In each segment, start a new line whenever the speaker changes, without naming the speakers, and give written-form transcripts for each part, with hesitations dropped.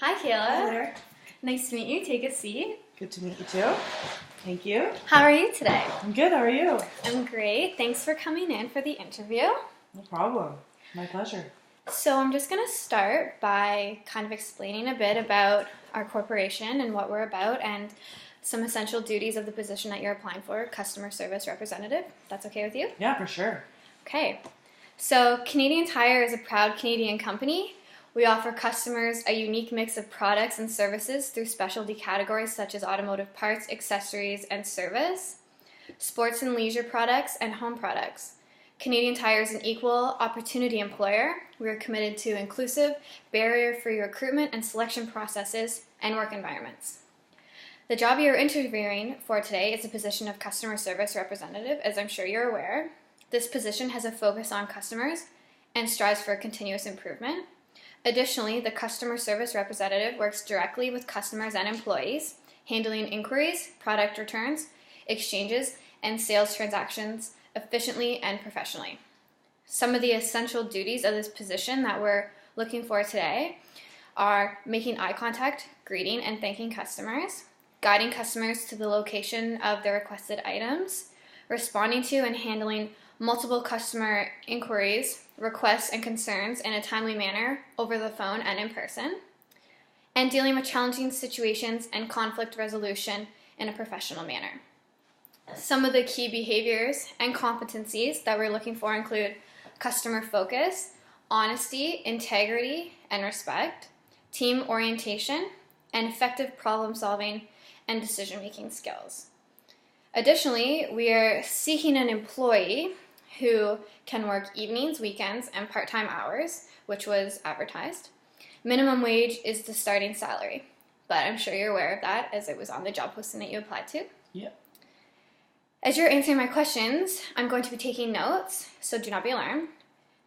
Hi, Kayla.
Hi there.
Nice to meet you. Take a seat.
Good to meet you too. Thank you.
How are you today?
I'm good. How are you?
I'm great. Thanks for coming in for the interview.
No problem. My pleasure.
So I'm just going to start by kind of explaining a bit about our corporation and what we're about and some essential duties of the position that you're applying for, customer service representative. That's okay with you?
Yeah, for sure.
Okay. So Canadian Tire is a proud Canadian company. We offer customers a unique mix of products and services through specialty categories such as automotive parts, accessories, and service, sports and leisure products, and home products. Canadian Tire is an equal opportunity employer. We are committed to inclusive, barrier-free recruitment and selection processes and work environments. The job you're interviewing for today is a position of customer service representative, as I'm sure you're aware. This position has a focus on customers and strives for continuous improvement. Additionally, the customer service representative works directly with customers and employees, handling inquiries, product returns, exchanges, and sales transactions efficiently and professionally. Some of the essential duties of this position that we're looking for today are making eye contact, greeting and thanking customers, guiding customers to the location of their requested items, responding to and handling multiple customer inquiries, requests, and concerns in a timely manner over the phone and in person, and dealing with challenging situations and conflict resolution in a professional manner. Some of the key behaviors and competencies that we're looking for include customer focus, honesty, integrity, and respect, team orientation, and effective problem solving and decision-making skills. Additionally, we are seeking an employee who can work evenings, weekends, and part-time hours, which was advertised. Minimum wage is the starting salary, but I'm sure you're aware of that as it was on the job posting that you applied to.
Yep.
As you're answering my questions, I'm going to be taking notes, so do not be alarmed.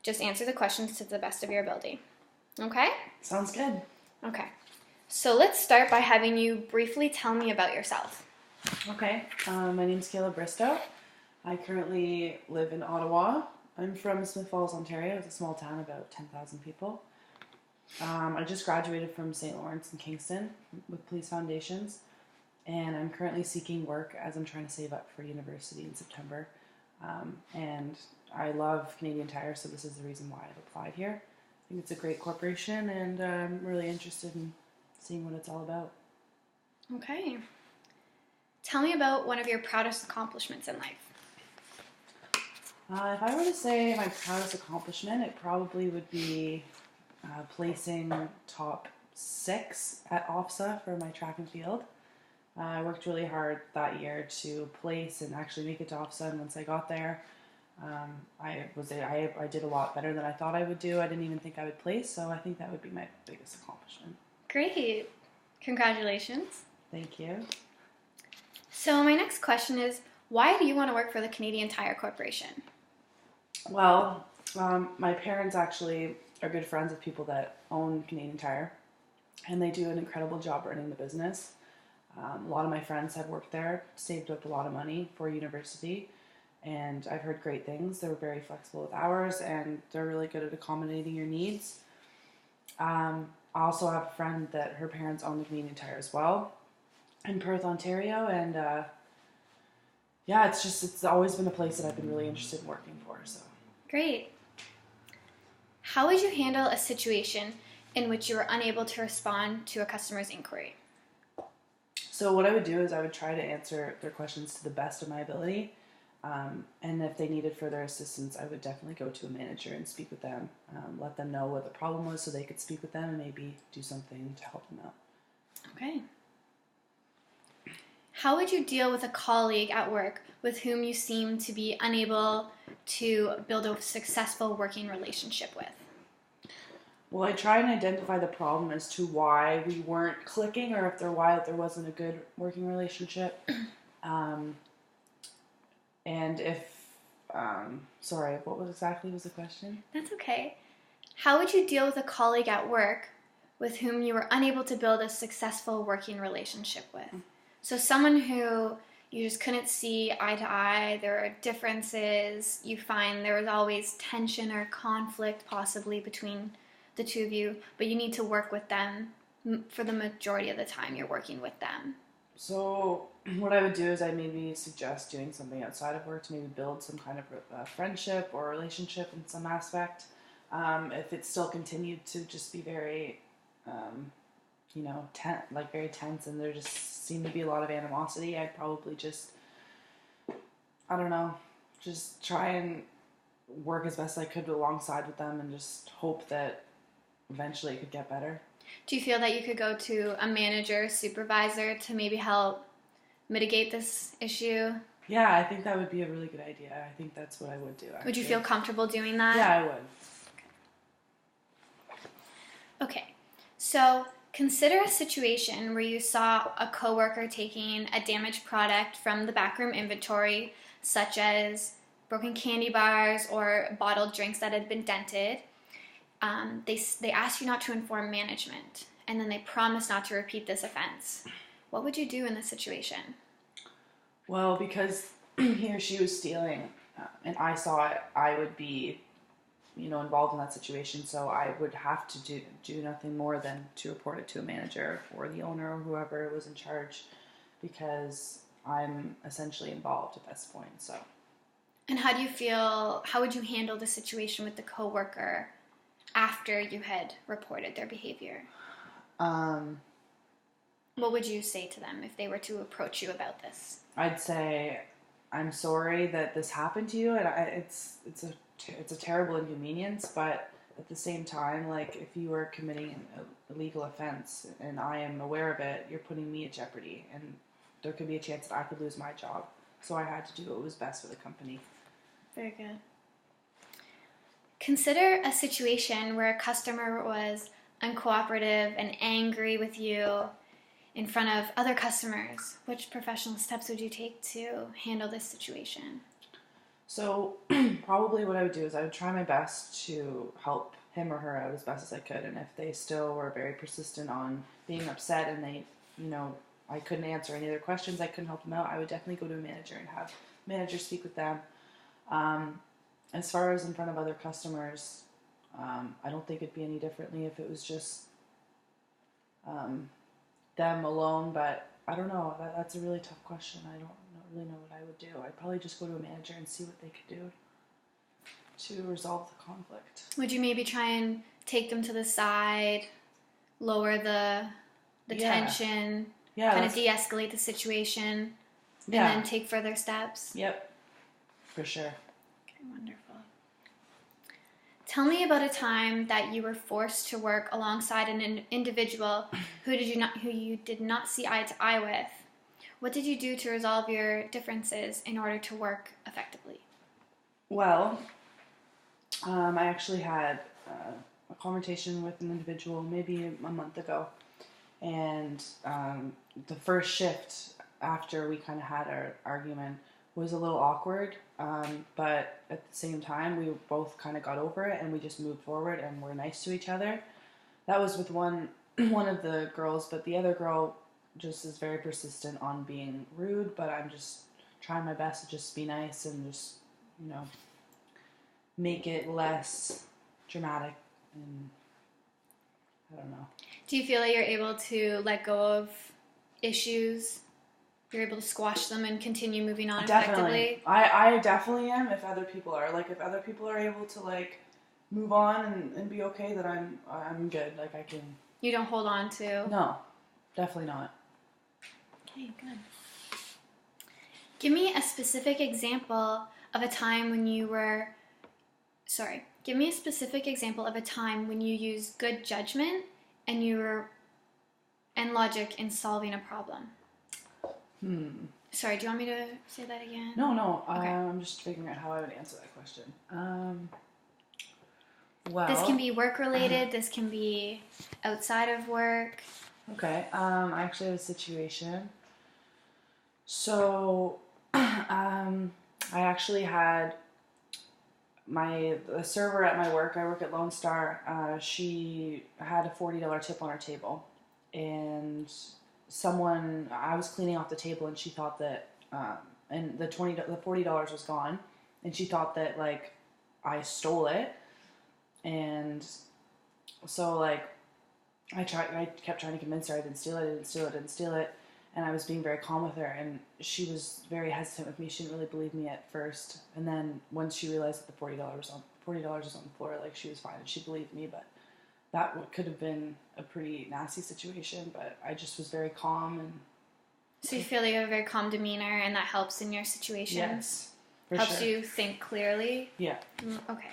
Just answer the questions to the best of your ability. Okay?
Sounds good.
Okay. So let's start by having you briefly tell me about yourself.
Okay. My name's Kayla Bristow. I currently live in Ottawa. I'm from Smith Falls, Ontario. It's a small town, about 10,000 people. I just graduated from St. Lawrence and Kingston with police foundations, and I'm currently seeking work as I'm trying to save up for university in September. And I love Canadian Tire, so this is the reason why I've applied here. I think it's a great corporation, and I'm really interested in seeing what it's all about.
Okay. Tell me about one of your proudest accomplishments in life.
If I were to say my proudest accomplishment, it probably would be placing top 6 at OFSA for my track and field. I worked really hard that year to place and actually make it to OFSA, and once I got there, I did a lot better than I thought I would do. I didn't even think I would place, so I think that would be my biggest accomplishment.
Great. Congratulations.
Thank you.
So my next question is, why do you want to work for the Canadian Tire Corporation?
Well, my parents actually are good friends with people that own Canadian Tire, and they do an incredible job running the business. A lot of my friends have worked there, saved up a lot of money for university, and I've heard great things. They're very flexible with hours, and they're really good at accommodating your needs. I also have a friend that her parents own the Canadian Tire as well in Perth, Ontario, and yeah, it's always been a place that I've been really interested in working for. So
Great. How would you handle a situation in which you were unable to respond to a customer's inquiry?
So what I would do is I would try to answer their questions to the best of my ability. And if they needed further assistance, I would definitely go to a manager and speak with them, let them know what the problem was so they could speak with them and maybe do something to help them out.
Okay. How would you deal with a colleague at work with whom you seem to be unable to build a successful working relationship with?
Well, I try and identify the problem as to why we weren't clicking or why there wasn't a good working relationship. And if, sorry, what was the question?
That's okay. How would you deal with a colleague at work with whom you were unable to build a successful working relationship with? So someone who you just couldn't see eye to eye, there are differences, you find there was always tension or conflict possibly between the two of you, but you need to work with them for the majority of the time you're working with them?
So what I would do is I'd maybe suggest doing something outside of work to maybe build some kind of friendship or relationship in some aspect. If it still continued to just be very, very tense, and there just seemed to be a lot of animosity, I'd probably just, I don't know, just try and work as best I could alongside with them and just hope that eventually it could get better.
Do you feel that you could go to a manager, supervisor to maybe help mitigate this issue?
Yeah, I think that would be a really good idea. I think that's what I would do, actually.
Would you feel comfortable doing that?
Yeah, I would.
Okay, so consider a situation where you saw a coworker taking a damaged product from the backroom inventory, such as broken candy bars or bottled drinks that had been dented. They asked you not to inform management, and then they promised not to repeat this offense. What would you do in this situation?
Well, because he or she was stealing, and I saw it, I would be, involved in that situation. So I would have to do nothing more than to report it to a manager or the owner or whoever was in charge, because I'm essentially involved at this point. So.
And how do you feel? How would you handle the situation with the coworker after you had reported their behavior? What would you say to them if they were to approach you about this?
I'd say, I'm sorry that this happened to you, and it's a terrible inconvenience, but at the same time, like, if you are committing an illegal offense and I am aware of it, you're putting me at jeopardy, and there could be a chance that I could lose my job. So I had to do what was best for the company.
Very good. Consider a situation where a customer was uncooperative and angry with you in front of other customers. Which professional steps would you take to handle this situation?
So probably what I would do is I would try my best to help him or her out as best as I could. And if they still were very persistent on being upset and they, I couldn't answer any of their questions, I couldn't help them out, I would definitely go to a manager and have manager speak with them. As far as in front of other customers, I don't think it'd be any differently if it was just them alone, but I don't know. That's a really tough question. I don't really know what I would do. I'd probably just go to a manager and see what they could do to resolve the conflict.
Would you maybe try and take them to the side, lower the tension, kind of de-escalate the situation, and then take further steps?
Yep, for sure.
Okay, wonderful. Tell me about a time that you were forced to work alongside an individual who you did not see eye to eye with. What did you do to resolve your differences in order to work effectively?
Well, I actually had a conversation with an individual maybe a month ago, and the first shift after we kind of had our argument was a little awkward, but at the same time we both kind of got over it and we just moved forward and were nice to each other. That was with one of the girls, but the other girl just is very persistent on being rude, but I'm just trying my best to just be nice and just, make it less dramatic, and I don't know.
Do you feel that you're able to let go of issues? You're able to squash them and continue moving on effectively?
I definitely am. If other people are able to move on and be okay, then I'm good. Like, I can.
You don't hold on to?
No, definitely not.
Okay, good. Give me a specific example of a time when you used good judgment and logic in solving a problem. Sorry, do you want me to say that again?
No.
Okay.
I'm just figuring out how I would answer that question. Well,
this can be work related. This can be outside of work.
Okay. I actually have a situation. So, I actually had the server at my work. I work at Lone Star. She had a $40 tip on her table, and I was cleaning off the table, and she thought that, and the $40 was gone, and she thought that I stole it, and so I kept trying to convince her I didn't steal it, I didn't steal it, I didn't steal it. And I was being very calm with her, and she was very hesitant with me. She didn't really believe me at first. And then once she realized that the $40 was on the floor, like, she was fine and she believed me. But that could have been a pretty nasty situation. But I just was very calm. And
so you feel like you have a very calm demeanor, and that helps in your situations?
Yes, for
helps
sure.
you think clearly?
Yeah.
Okay.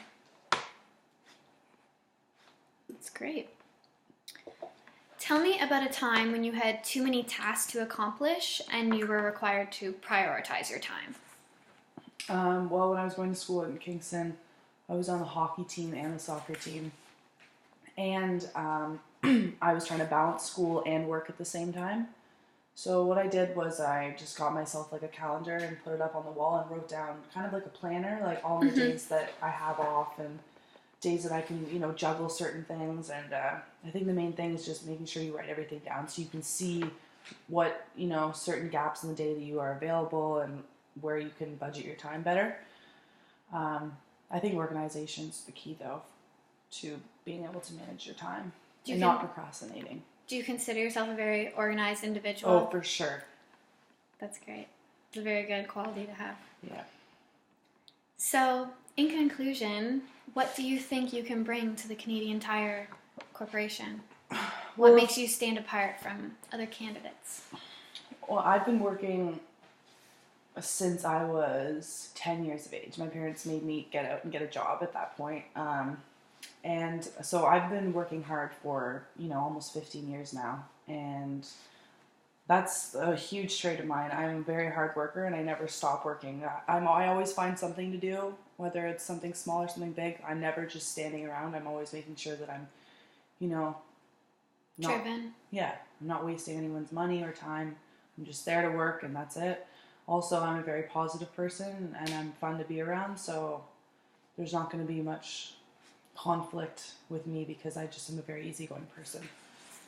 That's great. Tell me about a time when you had too many tasks to accomplish and you were required to prioritize your time.
Well, when I was going to school in Kingston, I was on the hockey team and the soccer team. And I was trying to balance school and work at the same time. So what I did was I just got myself like a calendar and put it up on the wall and wrote down kind of like a planner, like all the days that I have off and days that I can, juggle certain things. And I think the main thing is just making sure you write everything down so you can see what, certain gaps in the day that you are available and where you can budget your time better. I think organization's the key, though, to being able to manage your time and not procrastinating.
Do you consider yourself a very organized individual?
Oh, for sure.
That's great. It's a very good quality to have.
Yeah.
So, in conclusion, what do you think you can bring to the Canadian Tire Corporation? What makes you stand apart from other candidates?
Well, I've been working since I was 10 years of age. My parents made me get out and get a job at that point. And so I've been working hard for, almost 15 years now. And that's a huge trait of mine. I'm a very hard worker and I never stop working. I always find something to do, whether it's something small or something big. I'm never just standing around. I'm always making sure that I'm,
driven.
Yeah, I'm not wasting anyone's money or time. I'm just there to work and that's it. Also, I'm a very positive person and I'm fun to be around, so there's not going to be much conflict with me because I just am a very easygoing person.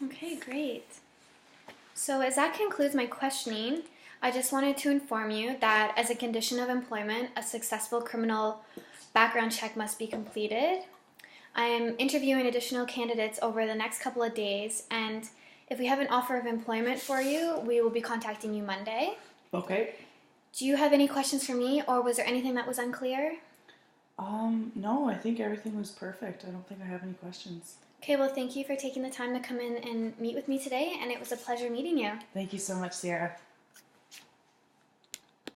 Okay, great. So as that concludes my questioning, I just wanted to inform you that as a condition of employment, a successful criminal background check must be completed. I am interviewing additional candidates over the next couple of days, and if we have an offer of employment for you, we will be contacting you Monday.
Okay.
Do you have any questions for me, or was there anything that was unclear?
No, I think everything was perfect. I don't think I have any questions.
Okay, well, thank you for taking the time to come in and meet with me today, and it was a pleasure meeting you.
Thank you so much, Sierra.